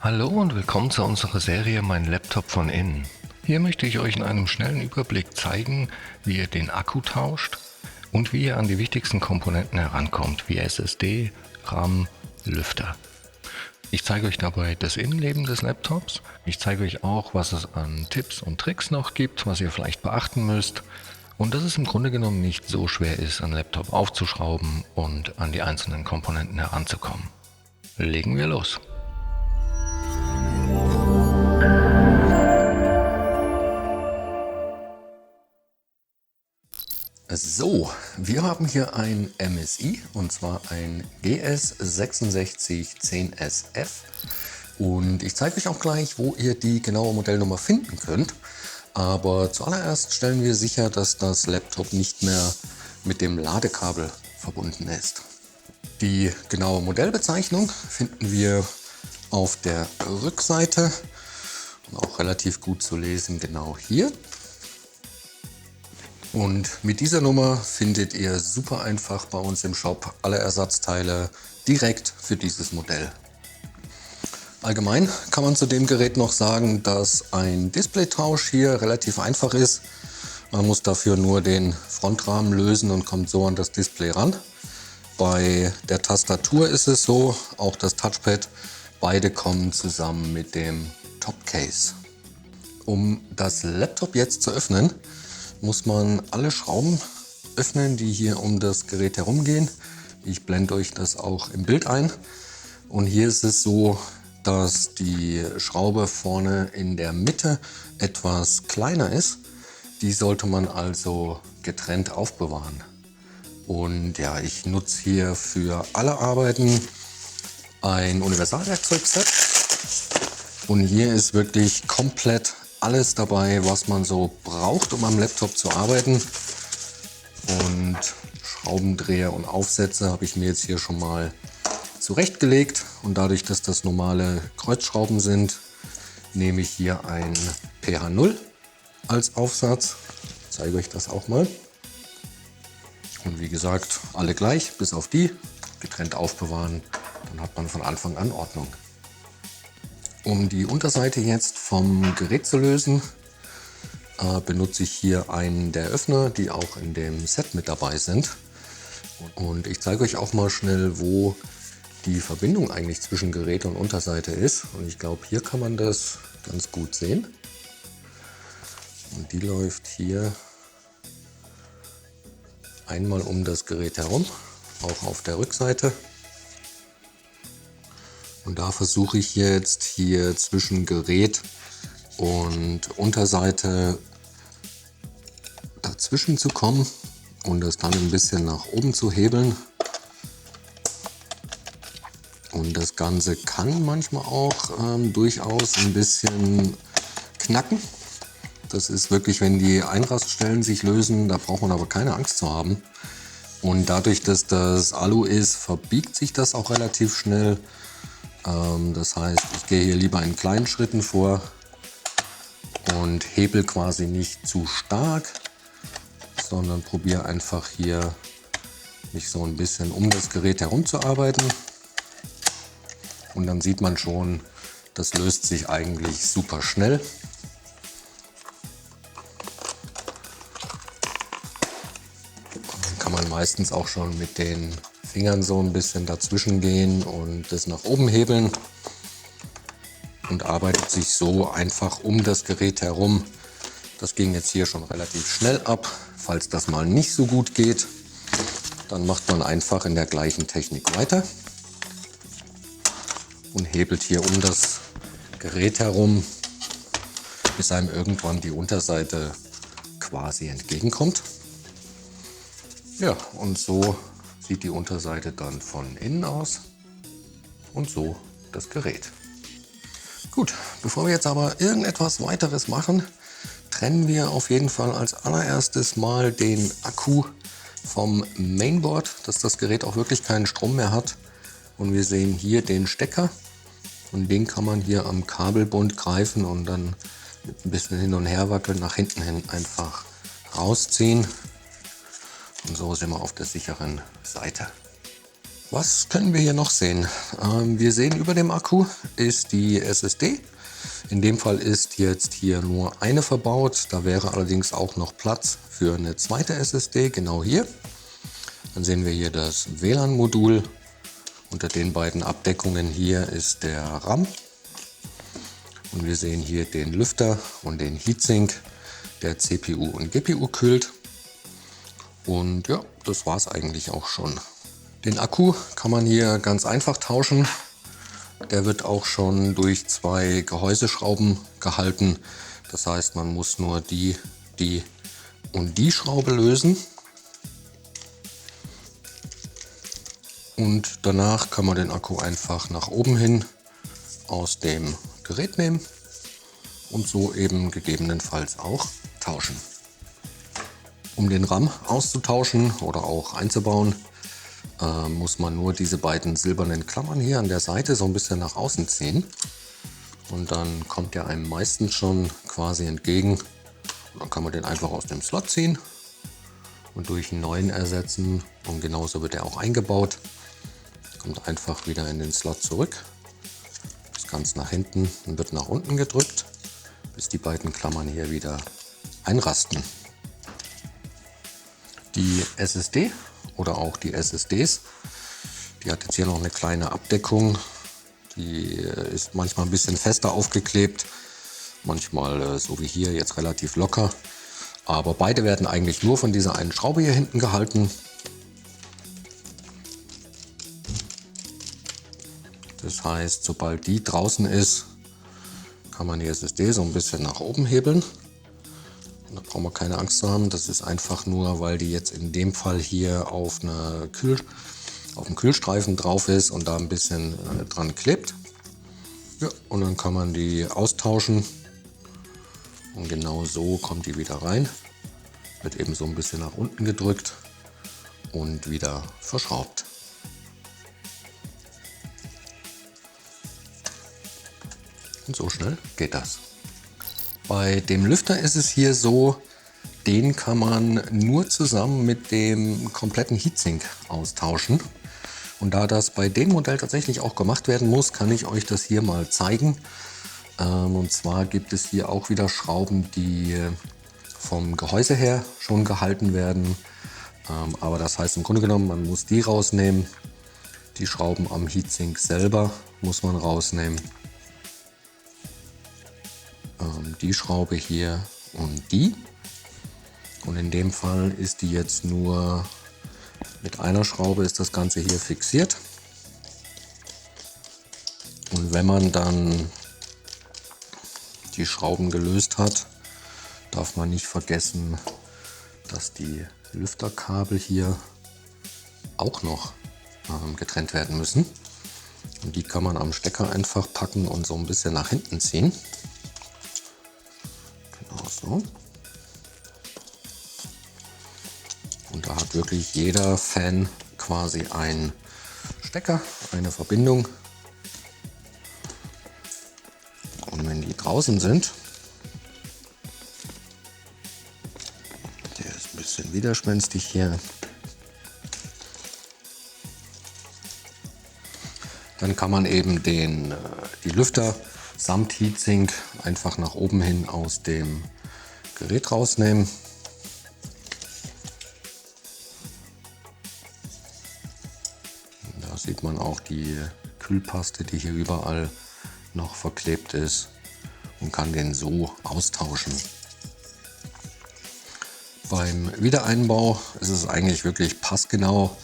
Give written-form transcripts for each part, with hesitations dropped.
Hallo und willkommen zu unserer Serie Mein Laptop von innen. Hier möchte ich euch in einem schnellen Überblick zeigen, wie ihr den Akku tauscht und wie ihr an die wichtigsten Komponenten herankommt, wie SSD, RAM, Lüfter. Ich zeige euch dabei das Innenleben des Laptops. Ich zeige euch auch, was es an Tipps und Tricks noch gibt, was ihr vielleicht beachten müsst. Und dass es im Grunde genommen nicht so schwer ist, einen Laptop aufzuschrauben und an die einzelnen Komponenten heranzukommen. Legen wir los. So, wir haben hier ein MSI und zwar ein GS6610SF und ich zeige euch auch gleich, wo ihr die genaue Modellnummer finden könnt. Aber zuallererst stellen wir sicher, dass das Laptop nicht mehr mit dem Ladekabel verbunden ist. Die genaue Modellbezeichnung finden wir auf der Rückseite und auch relativ gut zu lesen genau hier. Und mit dieser Nummer findet ihr super einfach bei uns im Shop alle Ersatzteile direkt für dieses Modell. Allgemein kann man zu dem Gerät noch sagen, dass ein Displaytausch hier relativ einfach ist. Man muss dafür nur den Frontrahmen lösen und kommt so an das Display ran. Bei der Tastatur ist es so, auch das Touchpad, beide kommen zusammen mit dem Topcase. Um das Laptop jetzt zu öffnen, muss man alle Schrauben öffnen, die hier um das Gerät herumgehen. Ich blende euch das auch im Bild ein. Und hier ist es so, dass die Schraube vorne in der Mitte etwas kleiner ist. Die sollte man also getrennt aufbewahren. Und ja, ich nutze hier für alle Arbeiten ein Universalwerkzeugset. Und hier ist wirklich komplett alles dabei, was man so braucht, um am Laptop zu arbeiten. Und Schraubendreher und Aufsätze habe ich mir jetzt hier schon mal zurechtgelegt. Und dadurch, dass das normale Kreuzschrauben sind, nehme ich hier ein PH0 als Aufsatz. Ich zeige euch das auch mal. Und wie gesagt, alle gleich, bis auf die. Getrennt aufbewahren, dann hat man von Anfang an Ordnung. Um die Unterseite jetzt vom Gerät zu lösen, benutze ich hier einen der Öffner, die auch in dem Set mit dabei sind. Und ich zeige euch auch mal schnell, wo die Verbindung eigentlich zwischen Gerät und Unterseite ist. Und ich glaube, hier kann man das ganz gut sehen. Und die läuft hier einmal um das Gerät herum, auch auf der Rückseite. Und da versuche ich jetzt hier zwischen Gerät und Unterseite dazwischen zu kommen und das dann ein bisschen nach oben zu hebeln. Und das Ganze kann manchmal auch durchaus ein bisschen knacken. Das ist wirklich, wenn die Einraststellen sich lösen, da braucht man aber keine Angst zu haben. Und dadurch, dass das Alu ist, verbiegt sich das auch relativ schnell. Das heißt, ich gehe hier lieber in kleinen Schritten vor und hebel quasi nicht zu stark, sondern probiere einfach hier mich so ein bisschen um das Gerät herum zu arbeiten. Und dann sieht man schon, das löst sich eigentlich super schnell. Dann kann man meistens auch schon mit den Fingern so ein bisschen dazwischen gehen und das nach oben hebeln und arbeitet sich so einfach um das Gerät herum. Das ging jetzt hier schon relativ schnell ab. Falls das mal nicht so gut geht, dann macht man einfach in der gleichen Technik weiter und hebelt hier um das Gerät herum, bis einem irgendwann die Unterseite quasi entgegenkommt. Ja, und so sieht die Unterseite dann von innen aus und so das Gerät. Gut, bevor wir jetzt aber irgendetwas weiteres machen, trennen wir auf jeden Fall als allererstes mal den Akku vom Mainboard, dass das Gerät auch wirklich keinen Strom mehr hat. Und wir sehen hier den Stecker und den kann man hier am Kabelbund greifen und dann mit ein bisschen hin und her wackeln, nach hinten hin einfach rausziehen. Und so sind wir auf der sicheren Seite. Was können wir hier noch sehen? Wir sehen, über dem Akku ist die SSD. In dem Fall ist jetzt hier nur eine verbaut. Da wäre allerdings auch noch Platz für eine zweite SSD, genau hier. Dann sehen wir hier das WLAN-Modul. Unter den beiden Abdeckungen hier ist der RAM. Und wir sehen hier den Lüfter und den Heatsink, der CPU und GPU kühlt. Und ja, das war es eigentlich auch schon. Den Akku kann man hier ganz einfach tauschen. Der wird auch schon durch zwei Gehäuseschrauben gehalten. Das heißt, man muss nur die und die Schraube lösen. Und danach kann man den Akku einfach nach oben hin aus dem Gerät nehmen und so eben gegebenenfalls auch tauschen. Um den RAM auszutauschen oder auch einzubauen, muss man nur diese beiden silbernen Klammern hier an der Seite so ein bisschen nach außen ziehen. Und dann kommt der einem meistens schon quasi entgegen. Dann kann man den einfach aus dem Slot ziehen und durch einen neuen ersetzen. Und genauso wird er auch eingebaut. Kommt einfach wieder in den Slot zurück. Das Ganze nach hinten und wird nach unten gedrückt, bis die beiden Klammern hier wieder einrasten. Die SSD oder auch die SSDs, die hat jetzt hier noch eine kleine Abdeckung. Die ist manchmal ein bisschen fester aufgeklebt, manchmal so wie hier jetzt relativ locker. Aber beide werden eigentlich nur von dieser einen Schraube hier hinten gehalten. Das heißt, sobald die draußen ist, kann man die SSD so ein bisschen nach oben hebeln. Da brauchen wir keine Angst zu haben. Das ist einfach nur, weil die jetzt in dem Fall hier auf einem Kühlstreifen drauf ist und da ein bisschen dran klebt. Ja, und dann kann man die austauschen. Und genau so kommt die wieder rein. Wird eben so ein bisschen nach unten gedrückt und wieder verschraubt. Und so schnell geht das. Bei dem Lüfter ist es hier so, den kann man nur zusammen mit dem kompletten Heatsink austauschen. Und da das bei dem Modell tatsächlich auch gemacht werden muss, kann ich euch das hier mal zeigen. Und zwar gibt es hier auch wieder Schrauben, die vom Gehäuse her schon gehalten werden. Aber das heißt im Grunde genommen, man muss die rausnehmen. Die Schrauben am Heatsink selber muss man rausnehmen. Die Schraube hier und die. Und in dem Fall ist die jetzt nur mit einer Schraube ist das Ganze hier fixiert. Und wenn man dann die Schrauben gelöst hat, darf man nicht vergessen, dass die Lüfterkabel hier auch noch getrennt werden müssen. Und die kann man am Stecker einfach packen und so ein bisschen nach hinten ziehen. Genau so. Und da hat wirklich jeder Fan quasi einen Stecker, eine Verbindung. Und wenn die draußen sind, der ist ein bisschen widerspenstig hier, dann kann man eben die Lüfter samt Heatsink einfach nach oben hin aus dem Gerät rausnehmen. Da sieht man auch die Kühlpaste, die hier überall noch verklebt ist, und kann den so austauschen. Beim Wiedereinbau ist es eigentlich wirklich passgenau.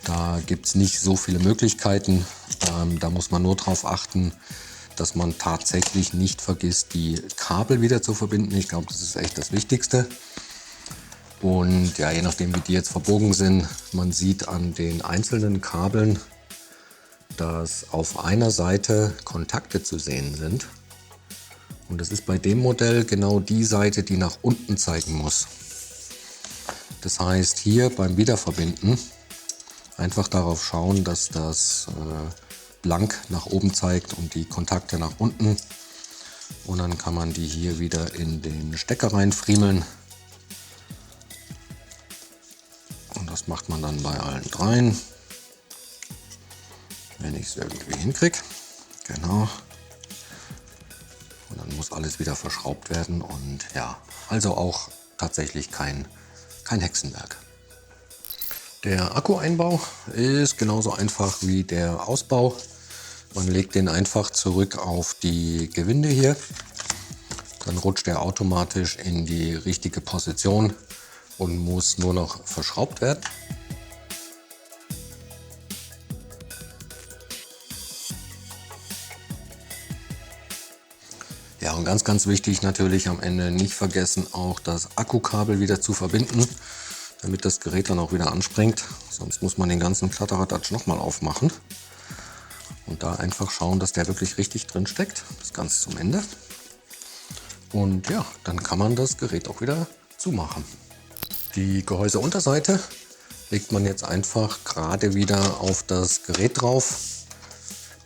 Da gibt es nicht so viele Möglichkeiten. Da muss man nur darauf achten, dass man tatsächlich nicht vergisst, die Kabel wieder zu verbinden. Ich glaube, das ist echt das Wichtigste. Und ja, je nachdem, wie die jetzt verbogen sind, man sieht an den einzelnen Kabeln, dass auf einer Seite Kontakte zu sehen sind. Und das ist bei dem Modell genau die Seite, die nach unten zeigen muss. Das heißt, hier beim Wiederverbinden einfach darauf schauen, dass das blank nach oben zeigt und die Kontakte nach unten. Und dann kann man die hier wieder in den Stecker reinfriemeln. Und das macht man dann bei allen dreien. wenn ich es irgendwie hinkriege. Genau. Und dann muss alles wieder verschraubt werden und ja, also auch tatsächlich kein Hexenwerk. Der Akkueinbau ist genauso einfach wie der Ausbau. Man legt den einfach zurück auf die Gewinde hier. Dann rutscht er automatisch in die richtige Position und muss nur noch verschraubt werden. Ja, und ganz wichtig natürlich am Ende nicht vergessen, auch das Akkukabel wieder zu verbinden, damit das Gerät dann auch wieder anspringt. Sonst muss man den ganzen Kladderadatsch nochmal aufmachen. Und da einfach schauen, dass der wirklich richtig drin steckt, das Ganze zum Ende. Und ja, dann kann man das Gerät auch wieder zumachen. Die Gehäuseunterseite legt man jetzt einfach gerade wieder auf das Gerät drauf.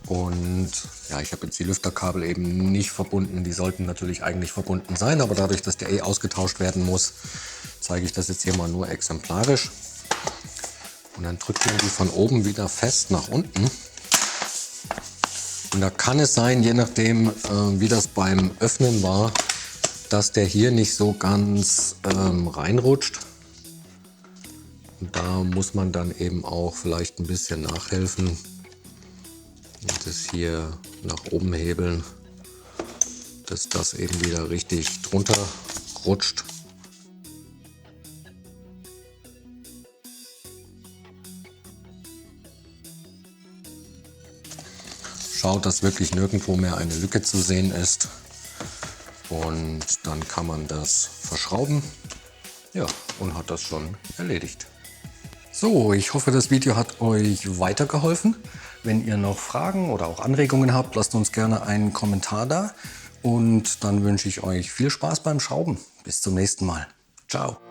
Und ja, ich habe jetzt die Lüfterkabel eben nicht verbunden. Die sollten natürlich eigentlich verbunden sein, aber dadurch, dass der ausgetauscht werden muss, zeige ich das jetzt hier mal nur exemplarisch. Und dann drückt man die von oben wieder fest nach unten. Und da kann es sein, je nachdem wie das beim Öffnen war, dass der hier nicht so ganz reinrutscht. Und da muss man dann eben auch vielleicht ein bisschen nachhelfen und das hier nach oben hebeln, dass das eben wieder richtig drunter rutscht. Schaut, dass wirklich nirgendwo mehr eine Lücke zu sehen ist. Und dann kann man das verschrauben. Ja, und hat das schon erledigt. So, ich hoffe, das Video hat euch weitergeholfen. Wenn ihr noch Fragen oder auch Anregungen habt, lasst uns gerne einen Kommentar da. Und dann wünsche ich euch viel Spaß beim Schrauben. Bis zum nächsten Mal. Ciao.